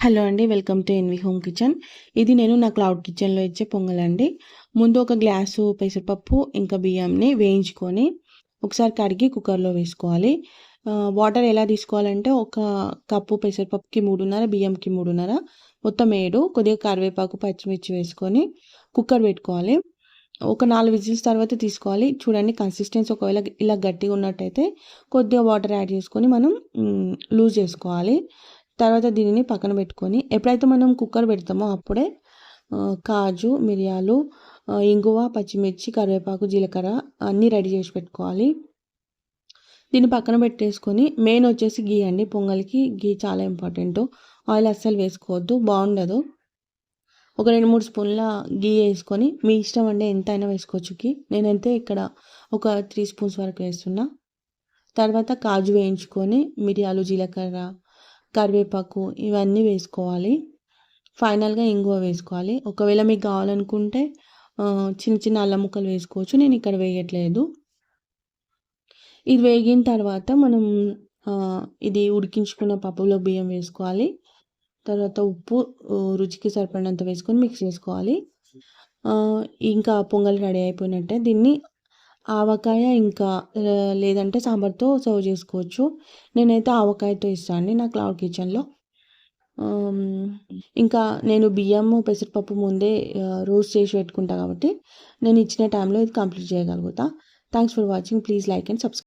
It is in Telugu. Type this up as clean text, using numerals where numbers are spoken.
హలో అండి. Welcome to N V home kitchen. ఇది నేను నా క్లౌడ్ కిచెన్‌లో ఇచ్చే పొంగలండి. ముందు ఒక గ్లాసు పెసరపప్పు, ఇంకా బియ్యంని వేయించుకొని, ఒకసారి కడిగి కుక్కర్‌లో వేసుకోవాలి. వాటర్ ఎలా తీసుకోవాలంటే, ఒక కప్పు పెసరపప్పుకి 3:30, బియ్యంకి 3:30, మొత్తం 7, కొద్దిగా కరివేపాకు, పచ్చిమిర్చి వేసుకొని కుక్కర్ పెట్టుకోవాలి. ఒక 4 విజిల్స్ తర్వాత తీసుకోవాలి. చూడండి కన్సిస్టెన్సీ ఒకవేళ ఇలా గట్టిగా ఉన్నట్టయితే కొద్దిగా వాటర్ యాడ్ చేసుకొని మనం లూజ్ చేసుకోవాలి. తర్వాత దీనిని పక్కన పెట్టుకొని ఎప్పుడైతే మనం కుక్కర్ పెడతామో అప్పుడే కాజు, మిరియాలు, ఇంగువ, పచ్చిమిర్చి, కరివేపాకు, జీలకర్ర అన్నీ రెడీ చేసి పెట్టుకోవాలి. దీన్ని పక్కన పెట్టేసుకొని మెయిన్ వచ్చేసి గీ అండి. పొంగల్కి గీ చాలా ఇంపార్టెంట్. ఆయిల్ అస్సలు వేసుకోవద్దు, బాగుండదు. ఒక 2-3 స్పూన్ల గీ వేసుకొని, మీ ఇష్టం అండి ఎంతైనా వేసుకోవచ్చు గీ. నేనైతే ఇక్కడ ఒక 3 స్పూన్స్ వరకు వేస్తున్నా. తర్వాత కాజు వేయించుకొని, మిరియాలు, జీలకర్ర, కరివేపాకు ఇవన్నీ వేసుకోవాలి. ఫైనల్గా ఇంగువ వేసుకోవాలి. ఒకవేళ మీకు కావాలనుకుంటే చిన్న చిన్న అల్లం ముక్కలు వేసుకోవచ్చు. నేను ఇక్కడ వేయట్లేదు. ఇది వేగిన తర్వాత మనం ఇది ఉడికించుకున్న పప్పులో బియ్యం వేసుకోవాలి. తర్వాత ఉప్పు రుచికి సరిపడినంత వేసుకొని మిక్స్ చేసుకోవాలి. ఇంకా పొంగల్ రెడీ అయిపోయినట్టే. దీన్ని ఆవకాయ ఇంకా లేదంటే సాంబార్తో సర్వ్ చేసుకోవచ్చు. నేనైతే ఆవకాయతో ఇస్తాను నా క్లౌడ్ కిచెన్‌లో. ఇంకా నేను బియ్యము, పెసరపప్పు ముందే రోస్ట్ చేసి పెట్టుకుంటా కాబట్టి నేను ఇచ్చిన టైంలో ఇది కంప్లీట్ చేయగలుగుతా. Thanks for watching. Please like and subscribe.